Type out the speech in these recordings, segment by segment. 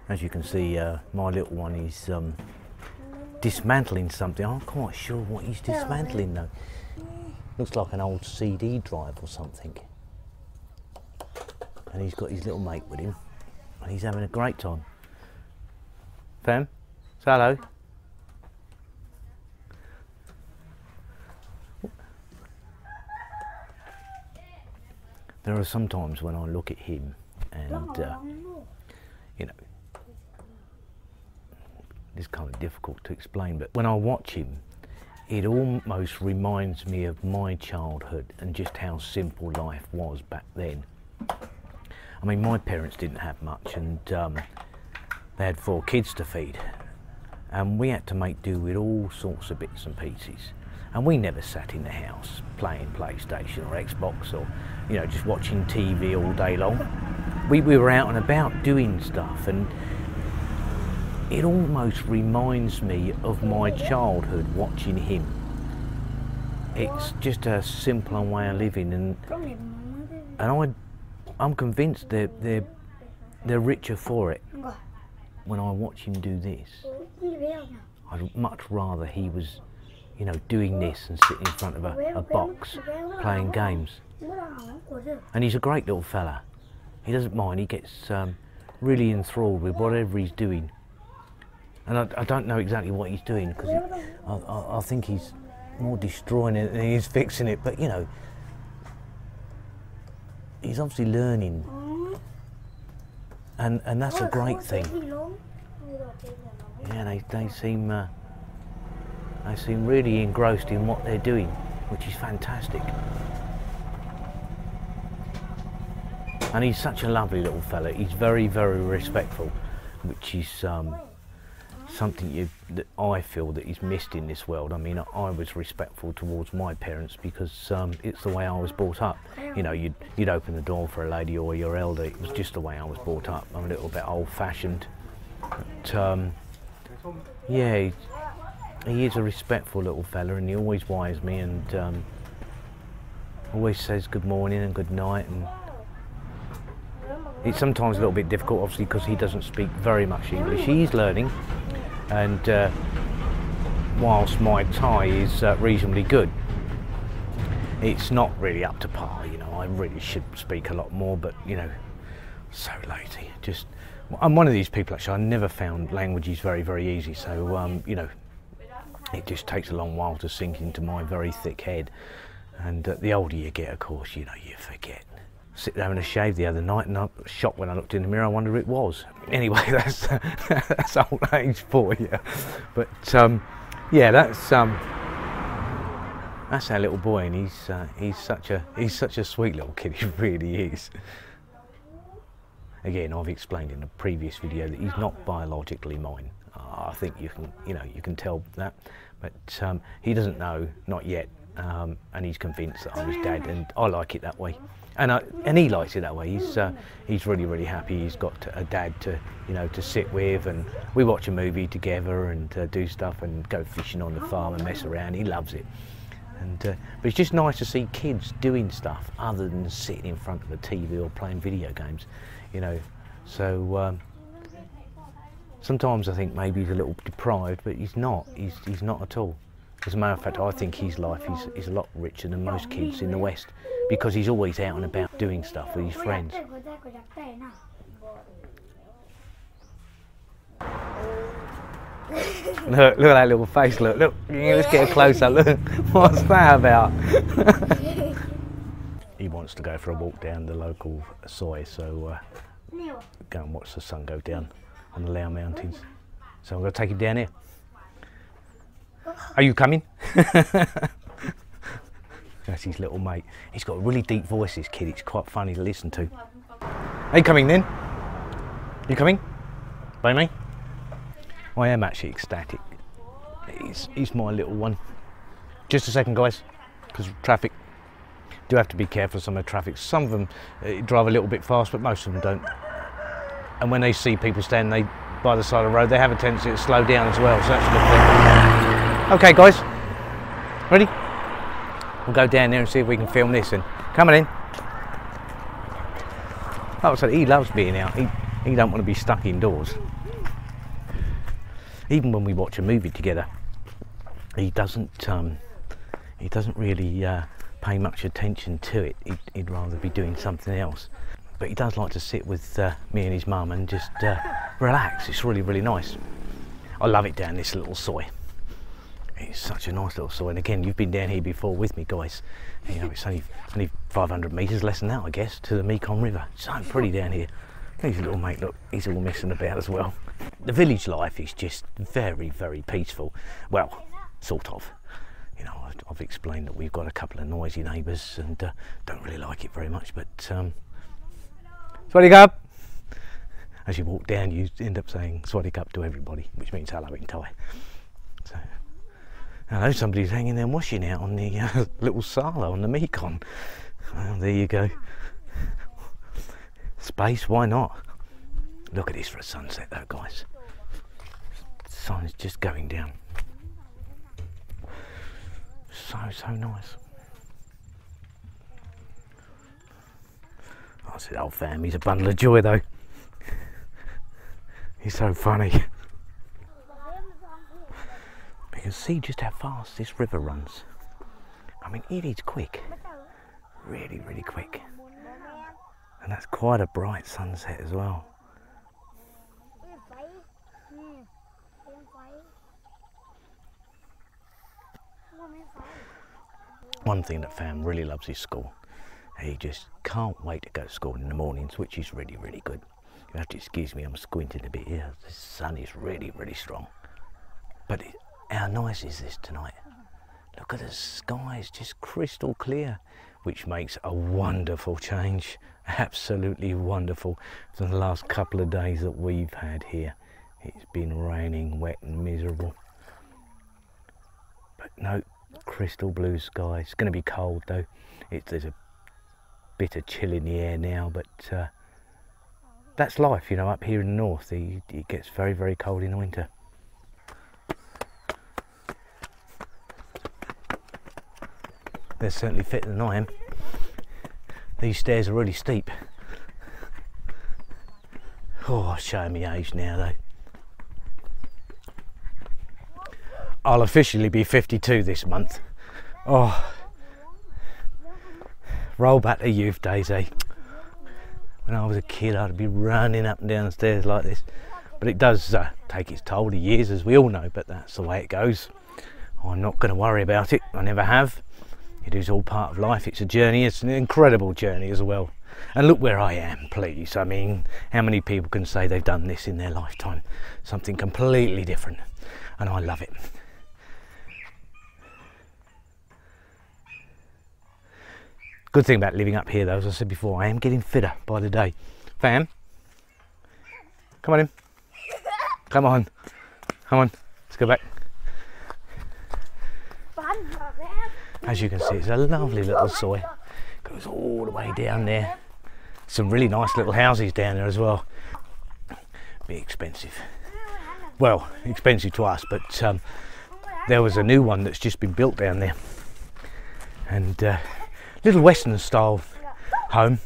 As you can see, my little one is dismantling something. I'm not quite sure what he's dismantling though. Looks like an old CD drive or something. And he's got his little mate with him, and he's having a great time. Fam, say hello. There are some times when I look at him and, you know, it's kind of difficult to explain, but when I watch him, it almost reminds me of my childhood and just how simple life was back then. I mean, my parents didn't have much, and they had 4 kids to feed, and we had to make do with all sorts of bits and pieces. And we never sat in the house playing PlayStation or Xbox or, you know, just watching TV all day long. We were out and about doing stuff, and it almost reminds me of my childhood watching him. It's just a simpler way of living, and I'm convinced they're richer for it. When I watch him do this, I'd much rather he was, you know, doing this and sitting in front of a box playing games. And he's a great little fella. He doesn't mind. He gets really enthralled with whatever he's doing. And I don't know exactly what he's doing, because I think he's more destroying it than he's fixing it. But, you know, he's obviously learning. And that's a great thing. Yeah, they seem really engrossed in what they're doing, which is fantastic. And he's such a lovely little fella. He's very, very respectful, which is something that I feel that is missed in this world. I mean, I was respectful towards my parents because it's the way I was brought up. You know, you'd open the door for a lady or your elder. It was just the way I was brought up. I'm a little bit old-fashioned, but yeah, he is a respectful little fella, and he always wires me and always says good morning and good night. And it's sometimes a little bit difficult, obviously, because he doesn't speak very much English. He's learning, and whilst my Thai is reasonably good, it's not really up to par. You know, I really should speak a lot more, but, you know, so lazy. I'm one of these people, actually. I never found languages very, very easy, so you know, it just takes a long while to sink into my very thick head. And the older you get, of course, you know, you forget. Sit there having a shave the other night, and I was shocked when I looked in the mirror. I wonder who it was. Anyway, that's old age for you. But yeah, that's our little boy, and he's such a sweet little kid. He really is. Again, I've explained in a previous video that he's not biologically mine. I think you can tell that, but he doesn't know, not yet, and he's convinced that I'm his dad, and I like it that way. And he likes it that way. He's really, really happy. He's got a dad to sit with, and we watch a movie together and do stuff and go fishing on the farm and mess around. He loves it. And but it's just nice to see kids doing stuff other than sitting in front of a TV or playing video games, you know. So sometimes I think maybe he's a little deprived, but he's not. He's not at all. As a matter of fact, I think his life is a lot richer than most kids in the West, because he's always out and about doing stuff with his friends. Look at that little face, look, let's get a close-up, look, what's that about? He wants to go for a walk down the local soi, so go and watch the sun go down on the Lao Mountains. So I'm going to take him down here. Are you coming? That's his little mate. He's got a really deep voice, this kid. It's quite funny to listen to. Are you coming then? You coming? By me? I am actually ecstatic. He's my little one. Just a second, guys, because of traffic. Do have to be careful of some of the traffic. Some of them drive a little bit fast, but most of them don't. And when they see people standing by the side of the road, they have a tendency to slow down as well, so that's a good thing. Okay, guys, ready? We'll go down there and see if we can film this. And coming in. Like I said, he loves being out. He don't want to be stuck indoors. Even when we watch a movie together, he doesn't really pay much attention to it. He'd rather be doing something else. But he does like to sit with me and his mum and just relax. It's really, really nice. I love it down this little soy. It's such a nice little soy. And again, you've been down here before with me, guys. You know, it's only 500 metres, less than that, I guess, to the Mekong River. It's so pretty down here. He's a little mate, look, he's all messing about as well. The village life is just very, very peaceful. Well, sort of. You know, I've explained that we've got a couple of noisy neighbours and don't really like it very much, but Swaddy Cup! As you walk down, you end up saying Swaddy Cup to everybody, which means hello in Thai. So, I know somebody's hanging their washing out on the little Sala on the Mekong. Well, there you go. Space, why not? Look at this for a sunset though, guys. The sun is just going down. So nice. I said, old fam, he's a bundle of joy though. He's so funny. You can see just how fast this river runs. I mean, it is quick. Really, really quick. And that's quite a bright sunset as well. One thing that Fam really loves is school. He just can't wait to go to school in the mornings, which is really, really good. You have to excuse me, I'm squinting a bit here. The sun is really, really strong. But how nice is this tonight? Look at the sky, it's just crystal clear, which makes a wonderful change. Absolutely wonderful from the last couple of days that we've had here. It's been raining, wet and miserable. But no, crystal blue sky. It's going to be cold though. There's a bit of chill in the air now, but that's life, you know, up here in the north. It gets very, very cold in the winter. They're certainly fitter than I am. These stairs are really steep. Oh, showing me age now though. I'll officially be 52 this month. Oh, roll back to youth days, eh? When I was a kid, I'd be running up and down the stairs like this. But it does take its toll to years, as we all know, but that's the way it goes. I'm not going to worry about it. I never have. It is all part of life. It's a journey. It's an incredible journey as well. And look where I am, please. I mean, how many people can say they've done this in their lifetime? Something completely different. And I love it. Good thing about living up here though, as I said before, I am getting fitter by the day. Fam, come on in. Come on. Come on. Let's go back. As you can see, it's a lovely little soy. Goes all the way down there. Some really nice little houses down there as well. Bit expensive. Well, expensive to us, but there was a new one that's just been built down there. And little Western style home.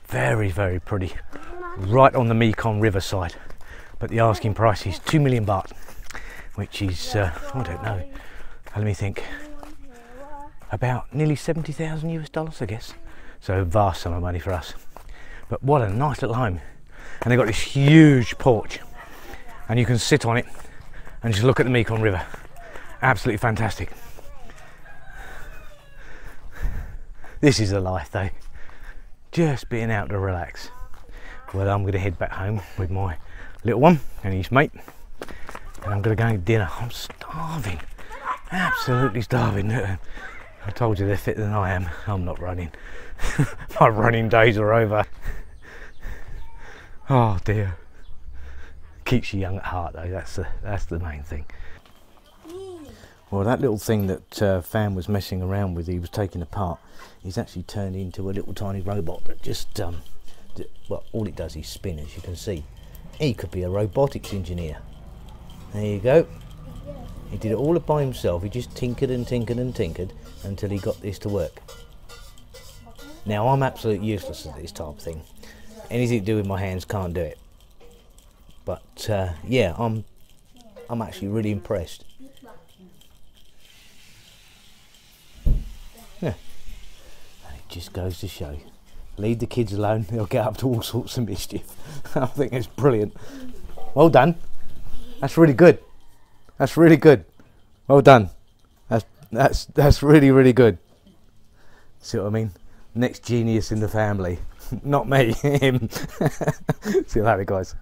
Very, very pretty. Right on the Mekong riverside. But the asking price is 2 million baht, which is, I don't know, let me think, about nearly 70,000 US dollars, I guess. So a vast sum of money for us. But what a nice little home. And they've got this huge porch. And you can sit on it and just look at the Mekong River. Absolutely fantastic. This is a life though. Just being out to relax. Well, I'm going to head back home with my little one and his mate. And I'm going to go to dinner. I'm starving. Absolutely starving. I told you they're fitter than I am. I'm not running. My running days are over. Oh dear. Keeps you young at heart though, that's the main thing. Well, that little thing that Fam was messing around with, he was taking apart, he's actually turned into a little tiny robot that just, well, all it does is spin, as you can see. He could be a robotics engineer. There you go. He did it all by himself. He just tinkered and tinkered and tinkered until he got this to work. Now, I'm absolutely useless at this type of thing. Anything to do with my hands, can't do it. But yeah, I'm I'm actually really impressed. Yeah. And it just goes to show, leave the kids alone, they'll get up to all sorts of mischief. I think it's brilliant. Well done. That's really good. That's really good. Well done. That's really, really good. See what I mean? Next genius in the family. Not me, him. See you later, guys.